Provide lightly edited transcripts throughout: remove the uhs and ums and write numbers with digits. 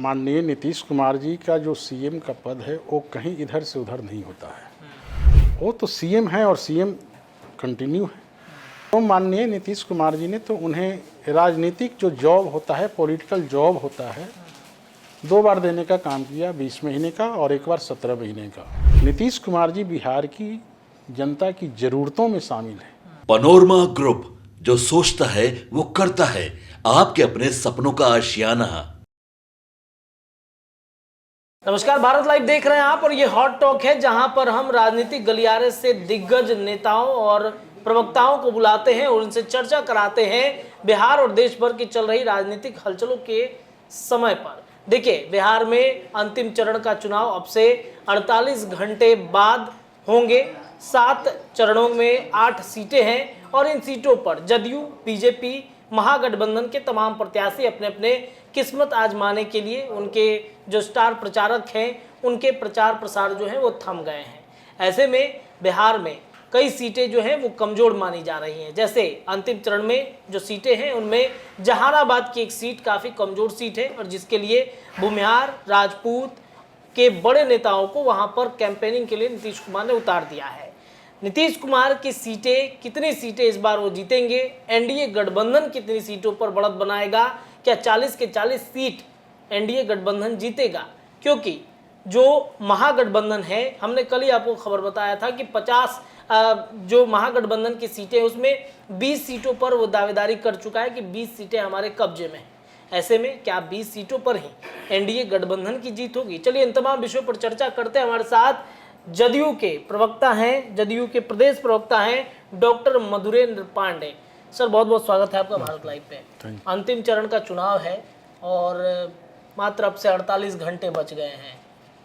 माननीय नीतीश कुमार जी का जो सीएम का पद है वो कहीं इधर से उधर नहीं होता है। वो तो सीएम है और सीएम कंटिन्यू है। तो माननीय नीतीश कुमार जी ने तो उन्हें राजनीतिक जो जॉब होता है, पॉलिटिकल जॉब होता है, 2 बार देने का काम किया, 20 महीने का और एक बार 17 महीने का। नीतीश कुमार जी बिहार की जनता की ज़रूरतों में शामिल है। पनोरमा ग्रुप, जो सोचता है वो करता है। आपके अपने सपनों का आशियाना। नमस्कार, भारत लाइव देख रहे हैं आप और ये हॉट टॉक है जहां पर हम राजनीतिक गलियारे से दिग्गज नेताओं और प्रवक्ताओं को बुलाते हैं और उनसे चर्चा कराते हैं बिहार और देश भर की चल रही राजनीतिक हलचलों के समय पर। देखिए, बिहार में अंतिम चरण का चुनाव अब से 48 घंटे बाद होंगे। 7 चरणों में 8 सीटें हैं और इन सीटों पर जदयू, बीजेपी, महागठबंधन के तमाम प्रत्याशी अपने अपने किस्मत आजमाने के लिए उनके जो स्टार प्रचारक हैं उनके प्रचार प्रसार जो है वो थम गए हैं। ऐसे में बिहार में कई सीटें जो हैं वो कमजोर मानी जा रही हैं। जैसे अंतिम चरण में जो सीटें हैं उनमें जहानाबाद की एक सीट काफ़ी कमजोर सीट है और जिसके लिए भूमिहार राजपूत के बड़े नेताओं को वहां पर कैंपेनिंग के लिए नीतीश कुमार ने उतार दिया है। नीतीश कुमार की सीटें, कितनी सीटें इस बार वो जीतेंगे, एनडीए गठबंधन कितनी सीटों पर बढ़त बनाएगा, क्या 40 के 40 सीट एनडीए गठबंधन जीतेगा? क्योंकि जो महागठबंधन है, हमने कल ही आपको खबर बताया था कि 50 जो महागठबंधन की सीटें उसमें 20 सीटों पर वो दावेदारी कर चुका है कि 20 सीटें हमारे कब्जे में हैं। ऐसे में क्या 20 सीटों पर ही एनडीए गठबंधन की जीत होगी? चलिए इन तमाम विषयों पर चर्चा करते हैं। हमारे साथ जदयू के प्रवक्ता हैं, जदयू के प्रदेश प्रवक्ता हैं डॉक्टर मधुरेंद्र पांडे। सर, बहुत बहुत स्वागत है आपका भारत लाइव पे। अंतिम चरण का चुनाव है और मात्र अब से 48 घंटे बच गए हैं।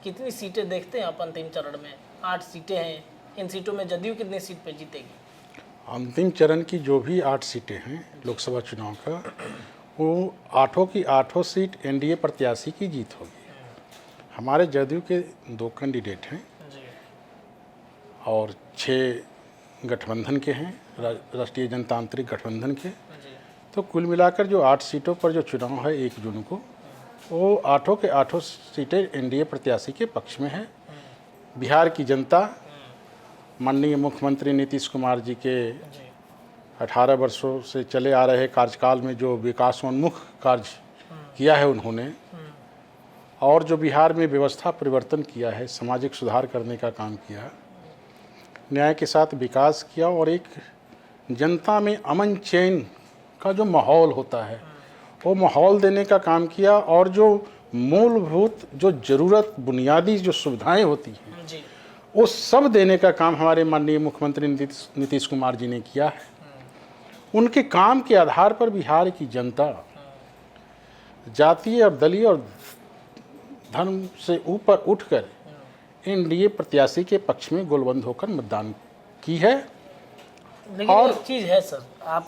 कितनी सीटें देखते हैं आप अंतिम चरण में? 8 सीटें हैं। इन सीटों में जदयू कितनी सीट पे जीतेगी? अंतिम चरण की जो भी 8 सीटें हैं लोकसभा चुनाव का, वो 8 की 8 सीट एनडीए प्रत्याशी की जीत होगी। हमारे जदयू के 2 कैंडिडेट हैं और 6 गठबंधन के हैं, राष्ट्रीय जनतांत्रिक गठबंधन के। तो कुल मिलाकर जो 8 सीटों पर जो चुनाव है 1 जून को, वो 8 के 8 सीटें एनडीए प्रत्याशी के पक्ष में है। बिहार की जनता माननीय मुख्यमंत्री नीतीश कुमार जी के 18 वर्षों से चले आ रहे कार्यकाल में जो विकासोन्मुख कार्य किया है उन्होंने, और जो बिहार में व्यवस्था परिवर्तन किया है, सामाजिक सुधार करने का काम किया, न्याय के साथ विकास किया और एक जनता में अमन चैन का जो माहौल होता है वो माहौल देने का काम किया। और जो मूलभूत जो ज़रूरत, बुनियादी जो सुविधाएं होती हैं वो सब देने का काम हमारे माननीय मुख्यमंत्री नीतीश कुमार जी ने किया है। उनके काम के आधार पर बिहार की जनता जातीय और दलीय और धर्म से ऊपर उठकर एनडीए प्रत्याशी के पक्ष में गोलबंद होकर मतदान की है। लेकिन और एक चीज़ है सर, आप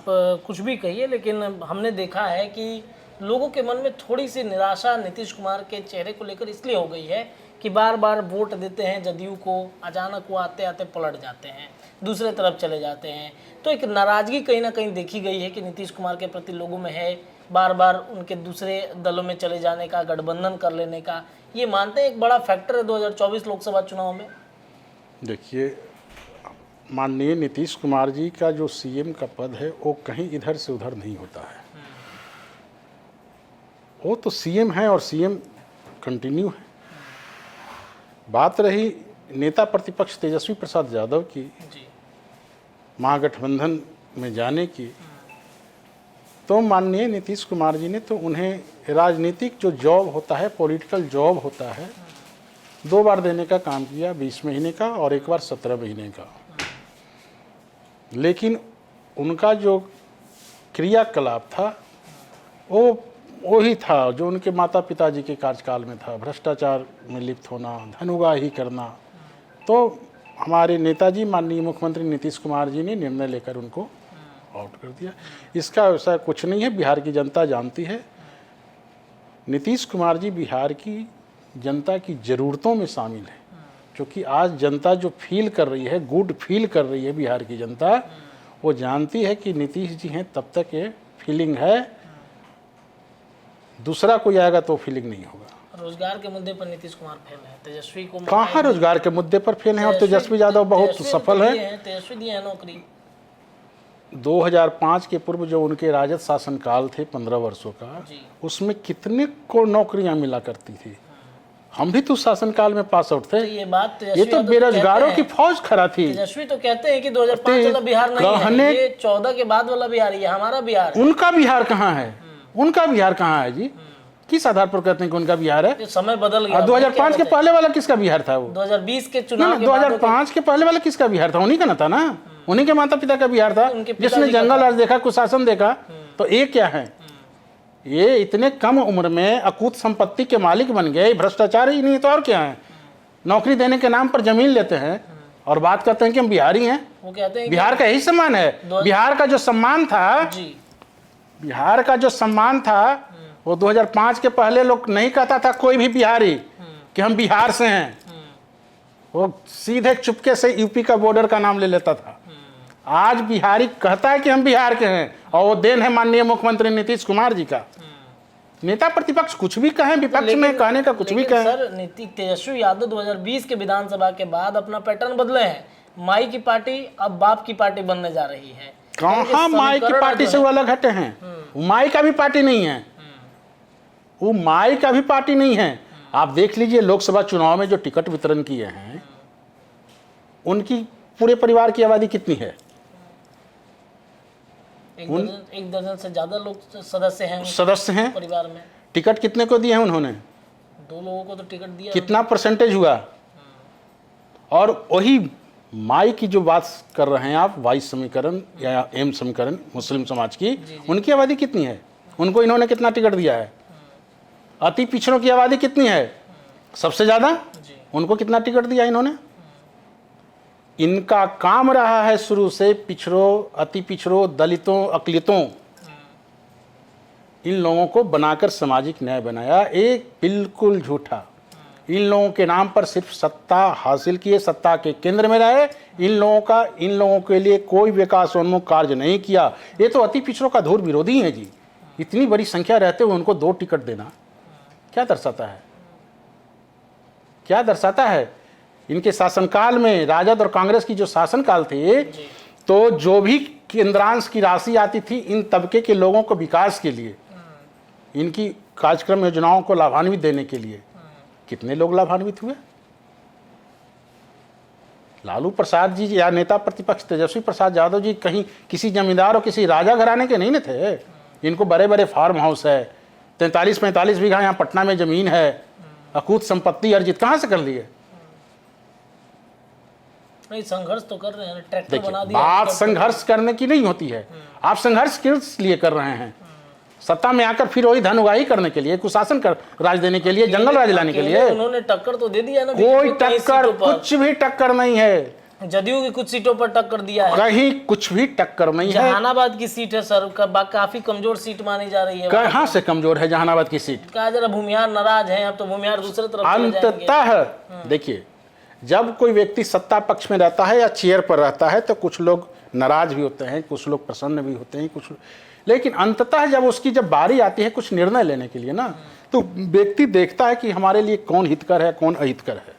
कुछ भी कहिए, लेकिन हमने देखा है कि लोगों के मन में थोड़ी सी निराशा नीतीश कुमार के चेहरे को लेकर इसलिए हो गई है कि बार बार वोट देते हैं जदयू को, अचानक वो आते आते पलट जाते हैं, दूसरे तरफ चले जाते हैं। तो एक नाराज़गी कहीं ना कहीं देखी गई है कि नीतीश कुमार के प्रति लोगों में है, बार बार उनके दूसरे दलों में चले जाने का, गठबंधन कर लेने का। ये मानते हैं एक बड़ा फैक्टर है 2024 लोकसभा चुनाव में? देखिए, माननीय नीतीश कुमार जी का जो सीएम का पद है वो कहीं इधर से उधर नहीं होता है। वो तो सीएम है और सीएम कंटिन्यू है। बात रही नेता प्रतिपक्ष तेजस्वी प्रसाद यादव की महागठबंधन में जाने की, तो माननीय नीतीश कुमार जी ने तो उन्हें राजनीतिक जो जॉब होता है, पॉलिटिकल जॉब होता है, 2 बार देने का काम किया, 20 महीने का और एक बार 17 महीने का। लेकिन उनका जो क्रियाकलाप था वो वही था जो उनके माता पिताजी के कार्यकाल में था, भ्रष्टाचार में लिप्त होना, धनुगाही करना। तो हमारे नेताजी माननीय मुख्यमंत्री नीतीश कुमार जी ने निर्णय लेकर उनको आउट कर दिया। इसका वैसा कुछ नहीं है, बिहार की जनता जानती है। नीतीश कुमार जी बिहार की जनता की ज़रूरतों में शामिल है, क्योंकि आज जनता जो फील कर रही है, गुड फील कर रही है बिहार की जनता, वो जानती है कि नीतीश जी हैं तब तक ये फीलिंग है, दूसरा कोई आएगा तो फीलिंग नहीं होगा। रोजगार के मुद्दे पर नीतीश कुमार फेल है, तेजस्वी को कहाँ रोजगार के मुद्दे पर फेल हैं और तेजस्वी यादव बहुत सफल है। तेजस्वी दिए हैं नौकरी। 2005 के पूर्व जो उनके राजद शासनकाल थे 15 वर्षों का, जी। उसमें कितने को नौकरियां मिला करती थी। हम भी तो शासनकाल में पास आउट थे। तो ये बात तेजस्वी ये तो यादव बेरोजगारों कहते की फौज खड़ा थी। तेजस्वी तो कहते हैं कि 2005 वाला बिहार नहीं है, ये 14 के बाद वाला बिहार, ये हमारा बिहार है। उनका बिहार कहाँ है? उनका बिहार कहाँ है जी? किस आधार पर कहते हैं कि उनका बिहार है? ये समय बदल गया। 2005 के पहले वाला किसका बिहार था? वो 2020 के ना चुनाव के 2005 के पहले वाला किसका बिहार था? उन्हीं का ना था ना, उन्हीं के माता पिता का बिहार था, उनके पिताजी जिसने का जंगल राज देखा, कुशासन देखा। तो ये क्या है? ये इतने कम उम्र में अकूत संपत्ति के मालिक बन गए। भ्रष्टाचार ही नहीं तो और क्या है? नौकरी देने के नाम पर जमीन लेते हैं और बात करते हैं कि हम बिहारी हैं। वो कहते हैं बिहार का यही सम्मान है। बिहार का जो सम्मान था, जी, बिहार का जो सम्मान था वो 2005 के पहले लोग नहीं कहता था कोई भी बिहारी कि हम बिहार से हैं। वो सीधे चुपके से यूपी का बॉर्डर का नाम ले लेता था। आज बिहारी कहता है कि हम बिहार के हैं और वो देन है माननीय मुख्यमंत्री नीतीश कुमार जी का। नेता प्रतिपक्ष कुछ भी कहें, विपक्ष में कहने का कुछ भी कहें। सर तेजस्वी यादव 2020 के विधानसभा के बाद अपना पैटर्न बदले हैं। माई की पार्टी अब बाप की पार्टी बनने जा रही है। कहाँ माई की पार्टी से वो अलग हटे हैं? वो माई का भी पार्टी नहीं है, वो माई का भी पार्टी नहीं है। आप देख लीजिए लोकसभा चुनाव में जो टिकट वितरण किए हैं, उनकी पूरे परिवार की आबादी कितनी है? एक दर्जन से ज्यादा लोग सदस्य हैं उनके सदस्य हैं। परिवार में। टिकट कितने को दिए हैं उन्होंने? 2 लोगों को तो टिकट दिया। कितना परसेंटेज हुआ? और वही माई की जो बात कर रहे हैं आप, वाई समीकरण या एम समीकरण मुस्लिम समाज की, उनकी आबादी कितनी है? उनको इन्होंने कितना टिकट दिया है? अति पिछड़ों की आबादी कितनी है? सबसे ज्यादा। उनको कितना टिकट दिया इन्होंने? इनका काम रहा है शुरू से पिछड़ों, अति पिछड़ों, दलितों, अकलितों, इन लोगों को बनाकर सामाजिक न्याय बनाया। एक बिल्कुल झूठा। इन लोगों के नाम पर सिर्फ सत्ता हासिल किए, सत्ता के केंद्र में रहे। इन लोगों के लिए कोई विकासोन्मुख कार्य नहीं किया। ये तो अति पिछड़ों का धूर विरोधी है जी। इतनी बड़ी संख्या रहते हुए उनको 2 टिकट देना क्या दर्शाता है? क्या दर्शाता है? इनके शासनकाल में राजद और कांग्रेस की जो शासनकाल थे, तो जो भी केंद्रांश की राशि आती थी इन तबके के लोगों को विकास के लिए, इनकी कार्यक्रम योजनाओं को लाभान्वित देने के लिए, कितने लोग लाभान्वित हुए? लालू प्रसाद जी या नेता प्रतिपक्ष तेजस्वी प्रसाद यादव जी कहीं किसी जमींदार और किसी राजा घराने के नहीं न थे। इनको बड़े बड़े फार्म हाउस है, 43-45 बीघा यहाँ पटना में जमीन है, अकूत संपत्ति अर्जित कहाँ से कर लिए? नहीं, संघर्ष तो कर रहे हैं, ट्रैक्टर देखिए, बना दिया। बात संघर्ष करने की नहीं होती है। आप संघर्ष किस लिए कर रहे हैं? सत्ता में आकर फिर वही धन उगाही करने के लिए, कुशासन कर राज देने के लिए, जंगल राज लाने के लिए। उन्होंने टक्कर तो दे दिया ना। कोई टक्कर, कुछ भी टक्कर नहीं है। जदयू की कुछ सीटों पर टक्कर दिया है। कहीं कुछ भी टक्कर नहीं है। जहानाबाद की सीट है सर, काफी कमजोर सीट मानी जा रही है। कहाँ से कमजोर है जहानाबाद की सीट? कहा जरा भूमिहार नाराज है, अब तो भूमिहार दूसरे तरफ चले जाएंगे। अंततः देखिए, जब कोई व्यक्ति सत्ता पक्ष में रहता है या चेयर पर रहता है तो कुछ लोग नाराज भी होते हैं, कुछ लोग प्रसन्न भी होते हैं, लेकिन अंततः जब उसकी बारी आती है कुछ निर्णय लेने के लिए ना, तो व्यक्ति देखता है कि हमारे लिए कौन हितकर है, कौन अहितकर है।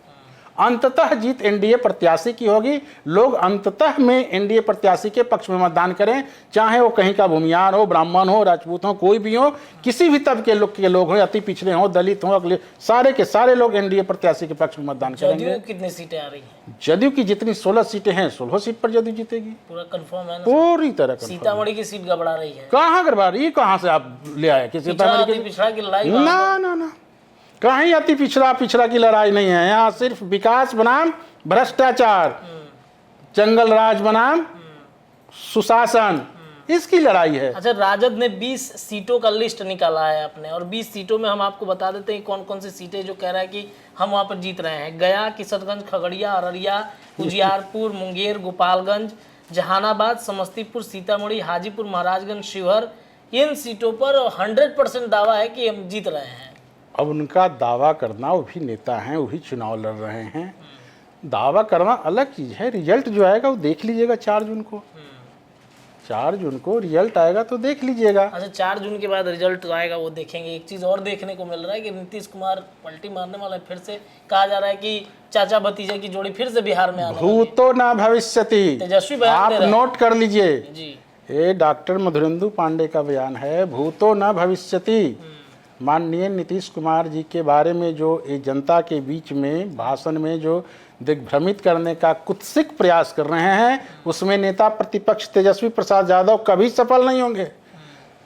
अंततः जीत एनडीए प्रत्याशी की होगी। लोग अंततः में एनडीए प्रत्याशी के पक्ष में मतदान करें, चाहे वो कहीं का भूमिहार हो, ब्राह्मण हो, राजपूत हो, कोई भी हो, किसी भी तबके के लोग हो, अति पिछड़े हो, दलित हो, अगले सारे के सारे लोग एनडीए प्रत्याशी के पक्ष में मतदान करेंगे। जदयू कितनी सीटें आ रही हैं? जदयू की जितनी 16 सीटें हैं, 16 सीट पर जदयू जीतेगी। पूरा कंफर्म है ना? पूरी तरह का। सीतामढ़ी की सीट गड़बड़ा रही है। कहाँ गड़बड़ा रही? कहाँ से आप ले आए? किसी पिछड़ा की लड़ाई? ना, कहीं अति पिछड़ा की लड़ाई नहीं है। यहाँ सिर्फ विकास बनाम भ्रष्टाचार, जंगल राज बनाम सुशासन, इसकी लड़ाई है। अच्छा, राजद ने 20 सीटों का लिस्ट निकाला है अपने, और 20 सीटों में हम आपको बता देते हैं कौन कौन सी सीटें जो कह रहा है कि हम वहां पर जीत रहे हैं। गया, किशनगंज, खगड़िया, अररिया, उजियारपुर, मुंगेर, गोपालगंज, जहानाबाद, समस्तीपुर, सीतामढ़ी, हाजीपुर, महाराजगंज, शिवहर, इन सीटों पर 100% दावा है कि हम जीत रहे हैं। अब उनका दावा करना, वो भी नेता हैं, वो भी चुनाव लड़ रहे हैं, दावा करना अलग चीज़ है। रिजल्ट जो आएगा वो देख लीजिएगा 4 जून को। 4 जून को रिजल्ट आएगा तो देख लीजिएगा। अच्छा, 4 जून के बाद रिजल्ट आएगा वो देखेंगे। एक चीज और देखने को मिल रहा है कि नीतीश कुमार पलटी मारने वाला है। फिर से कहा जा रहा है कि चाचा भतीजे की जोड़ी फिर से बिहार में आने वाली है। भूतो ना भविष्यति, तेजस्वी बयान आप दे रहे हैं। नोट कर लीजिए, जी, ये डॉक्टर मधुरेंदु पांडे का बयान है, भूतो न भविष्यति। माननीय नीतीश कुमार जी के बारे में जो ये जनता के बीच में भाषण में जो दिग्भ्रमित करने का कुत्सित प्रयास कर रहे हैं, उसमें नेता प्रतिपक्ष तेजस्वी प्रसाद यादव कभी सफल नहीं होंगे।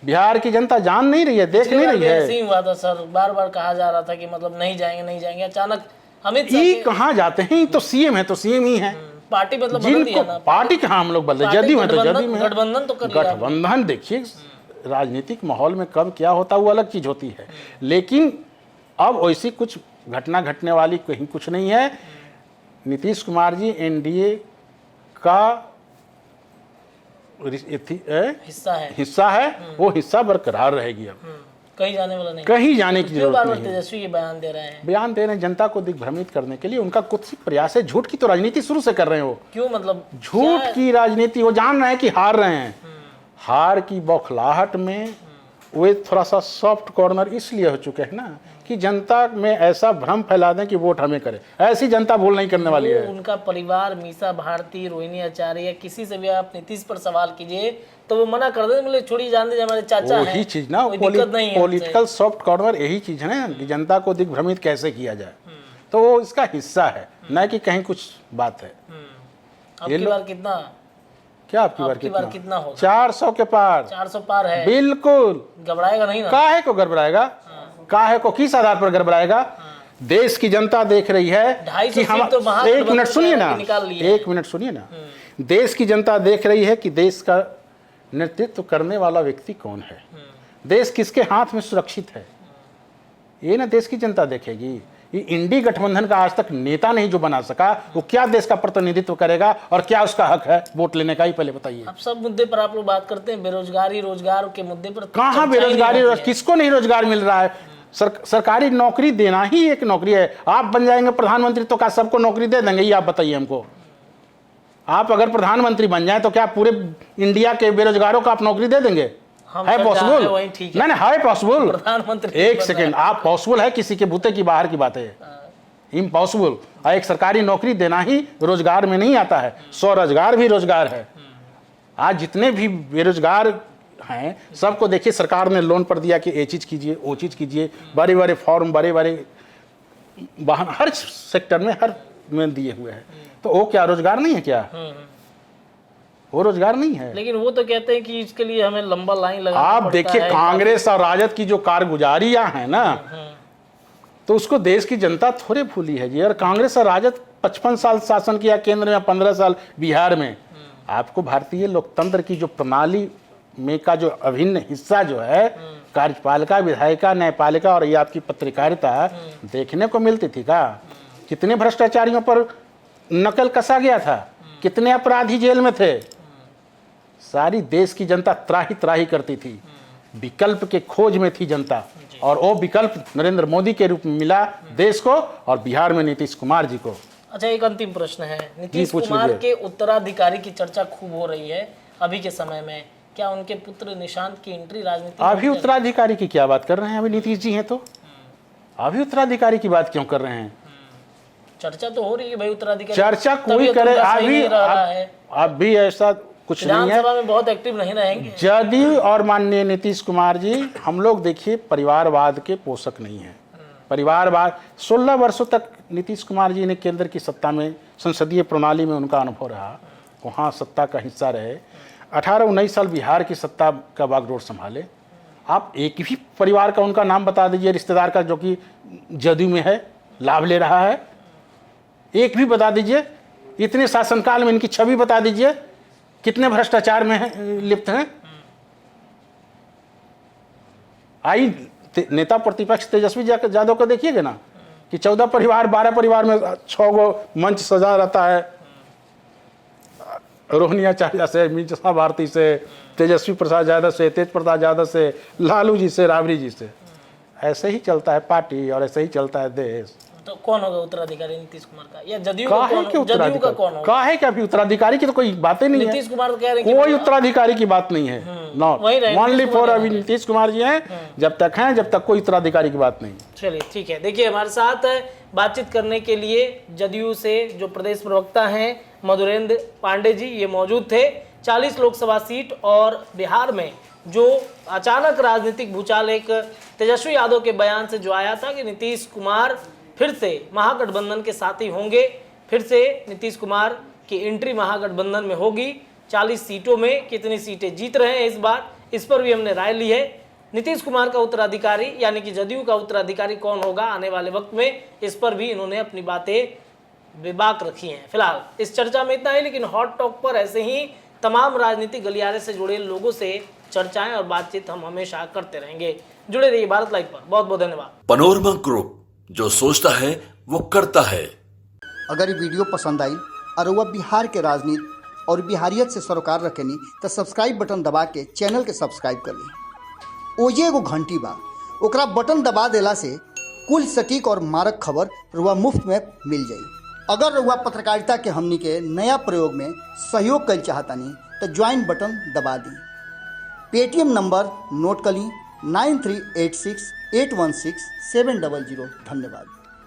बिहार की जनता जान नहीं रही है, देख नहीं रही ऐसे है। ही हुआ था सर, बार बार कहा जा रहा था कि मतलब नहीं जाएंगे नहीं जाएंगे। अचानक अमित शाह ये के- कहाँ जाते हैं, ये तो सीएम है तो सीएम ही है। पार्टी मतलब बदल दिया जिनको ना। पार्टी कहाँ हम लोग बदले, पार्टी जदयू है तो गठबंधन- जदयू में है। गठबंधन तो कर लिया आपने। गठबंधन देखिए राजनीतिक माहौल में कब क्या होता है वो अलग चीज होती है, लेकिन अब वैसी कुछ घटना घटने वाली कहीं कुछ नहीं है। नीतीश कुमार जी एनडीए का हिस्सा है। वो हिस्सा बरकरार रहेगी। अब कहीं जाने वाला नहीं। कहीं जाने की क्यों जरूरत बार बार नहीं है। तेजस्वी ये बयान दे रहे हैं? बयान दे रहे हैं जनता को दिग्भ्रमित करने के लिए, उनका कुत्सित प्रयास है। झूठ की तो राजनीति शुरू से कर रहे हैं वो, क्यों मतलब झूठ की राजनीति। वो जान रहे हैं कि हार रहे हैं, हार की बौखलाहट में वे थोड़ा सा सॉफ्ट कॉर्नर इसलिए हो चुके हैं ना कि जनता में ऐसा भ्रम फैला दें कि वोट हमें करे। ऐसी जनता भूल नहीं करने वाली है। उनका परिवार मीसा भारती, रोहिणी आचार्य, किसी से भी आप नीतीश पर सवाल कीजिए तो वो मना कर देते, बोले छोड़िए जान दीजिए हमारे चाचा हैं, वही चीज ना, कोई दिक्कत नहीं है पॉलिटिकल सॉफ्ट कॉर्नर यही चीज है ना कि जनता को दिग्भ्रमित कैसे किया जाए। तो वो इसका हिस्सा है, न कि कहीं कुछ बात है। अब की बार कितना क्या आपकी बार कितना होगा? 400 के पार, 400 पार है। बिल्कुल। घबराएगा नहीं ना? काहे को गड़बड़ाएगा, काहे को किस आधार पर गड़बड़ाएगा? देश की जनता देख रही है 250 कि हम सीट तो महागठबंधन एक मिनट सुनिए ना, निकाल लिए। एक मिनट सुनिए ना। देश की जनता देख रही है कि देश का नेतृत्व करने वाला व्यक्ति कौन है, देश किसके हाथ में सुरक्षित है, ये ना देश की जनता देखेगी। ये इंडी गठबंधन का आज तक नेता नहीं जो बना सका, वो क्या देश का प्रतिनिधित्व करेगा और क्या उसका हक है वोट लेने का, ही पहले बताइए। अब सब मुद्दे पर आप लोग बात करते हैं, बेरोजगारी रोजगार के मुद्दे पर कहाँ चर्चा ही बेरोजगारी, नहीं होती है। किसको नहीं रोजगार मिल रहा है? सरकारी नौकरी देना ही एक नौकरी है। आप बन जाएंगे प्रधानमंत्री तो क्या सबको नौकरी दे देंगे? ये आप बताइए हमको। आप अगर प्रधानमंत्री बन जाए तो क्या पूरे इंडिया के बेरोजगारों को आप नौकरी दे देंगे? हम है सब पॉसिबल? जानते हैं, वही ठीक है। नहीं है पॉसिबल। प्रधानमंत्री एक बन सेकेंड, आप पॉसिबल है किसी के बूते की बाहर की बात है, इम्पॉसिबल। और एक सरकारी नौकरी देना ही रोजगार में नहीं आता है, स्वरोजगार भी रोजगार है। आज जितने भी बेरोजगार हैं सबको देखिए सरकार ने लोन पर दिया कि ये चीज़ कीजिए वो चीज़ कीजिए, बड़े बड़े फॉर्म बड़े बड़े वाहन हर सेक्टर में हर में दिए हुए हैं। तो वो क्या रोजगार नहीं है क्या? वो रोजगार नहीं है। लेकिन वो तो कहते हैं कि इसके लिए हमें लंबा लाइन लगा। आप देखिए कांग्रेस और राजद की जो कारगुजारियां हैं ना, तो उसको देश की जनता थोड़े भूली है जी। और कांग्रेस और राजद 55 साल शासन किया केंद्र में, 15 साल बिहार में। आपको भारतीय लोकतंत्र की जो प्रणाली में का जो अभिन्न हिस्सा जो है, कार्यपालिका, विधायिका, न्यायपालिका और ये आपकी पत्रकारिता देखने को मिलती थी का? कितने भ्रष्टाचारियों पर नकल कसा गया था, कितने अपराधी जेल में थे। सारी देश की जनता त्राही त्राही करती थी, विकल्प के खोज में थी जनता, और वो विकल्प नरेंद्र मोदी के रूप में मिला देश को और बिहार में नीतीश कुमार जी को। अच्छा, एक अंतिम प्रश्न है। नीतीश पूछ कुमार लीजिए। के उत्तराधिकारी की चर्चा खूब हो रही है अभी के समय में। क्या उनके पुत्र निशांत की एंट्री राजनीति में अभी उत्तराधिकारी की क्या बात कर रहे हैं? अभी नीतीश जी हैं तो अभी उत्तराधिकारी की बात क्यों कर रहे हैं? चर्चा तो हो रही है भाई उत्तराधिकारी। चर्चा कोई तबीयत करे, उनका सही अभी नहीं रहा है। अभी ऐसा कुछ नहीं है। विधानसभा में बहुत एक्टिव नहीं रहेंगे। जदयू और माननीय नीतीश कुमार जी, हम लोग देखिए परिवारवाद के पोषक नहीं है। परिवारवाद 16 वर्षों तक नीतीश कुमार जी ने केंद्र की सत्ता में, संसदीय प्रणाली में उनका अनुभव रहा, वहाँ सत्ता का हिस्सा रहे। 18-19 साल बिहार की सत्ता का बागडोर संभाले। आप एक भी परिवार का उनका नाम बता दीजिए, रिश्तेदार का, जो कि जदयू में है, लाभ ले रहा है, एक भी बता दीजिए। इतने शासनकाल में इनकी छवि बता दीजिए, कितने भ्रष्टाचार में लिप्त हैं। आई नेता प्रतिपक्ष तेजस्वी यादव को देखिएगा ना कि 14 परिवार 12 परिवार में 6 गो मंच सजा रहता है, रोहिणी आचार्य से, मीसा भारती से, तेजस्वी प्रसाद यादव से, तेज प्रताप यादव से, लालू जी से, राबड़ी जी से। ऐसे ही चलता है पार्टी और ऐसे ही चलता है देश। तो कौन होगा उत्तराधिकारी नीतीश कुमार का, या जदयू का काहे कौन, के जदयू का उत्तराधिकारी कौन होगा? काहे के अभी उत्तराधिकारी की तो कोई बातें नहीं है, नीतीश कुमार तो कह रहे हैं कोई उत्तराधिकारी की बात नहीं है। नॉट वही रहे, ओनली नीतीश फॉर कुमार अभी नीतीश कुमार जी हैं, जब तक हैं जब तक कोई उत्तराधिकारी की बात नहीं। चलिए ठीक है। देखिए हमारे साथ बातचीत करने के लिए जदयू से जो प्रदेश प्रवक्ता हैं मधुरेंद्र पांडे जी, ये मौजूद थे। 40 लोकसभा सीट और बिहार में जो अचानक राजनीतिक भूचाल एक तेजस्वी यादव के बयान से जो आया था कि नीतीश कुमार फिर से महागठबंधन के साथी होंगे, फिर से नीतीश कुमार की एंट्री महागठबंधन में होगी। 40 सीटों में कितनी सीटें जीत रहे हैं इस बार, इस पर भी हमने राय ली है। नीतीश कुमार का उत्तराधिकारी यानी कि जदयू का उत्तराधिकारी कौन होगा आने वाले वक्त में, इस पर भी इन्होंने अपनी बातें बेबाक रखी हैं। फिलहाल इस चर्चा में इतना ही, लेकिन हॉट टॉक पर ऐसे ही तमाम राजनीतिक गलियारे से जुड़े लोगों से चर्चाएं और बातचीत हम हमेशा करते रहेंगे। जुड़े रहिए भारत लाइव पर। बहुत बहुत धन्यवाद। पनोरमा ग्रुप, जो सोचता है वो करता है। अगर ये वीडियो पसंद आई और वह बिहार के राजनीति और बिहारियत से सरोकार रखेनी तो सब्सक्राइब बटन दबा के चैनल के सब्सक्राइब कर ली। ओजे एगो घंटी बा, ओकरा बटन दबा देला से कुल सटीक और मारक खबर रुआ मुफ्त में मिल जाई। अगर रुआ पत्रकारिता के हमनी के नया प्रयोग में सहयोग कर चाहतानी तो ज्वाइन बटन दबा दी। पेटीएम नंबर नोट कर ली 9386816700। धन्यवाद।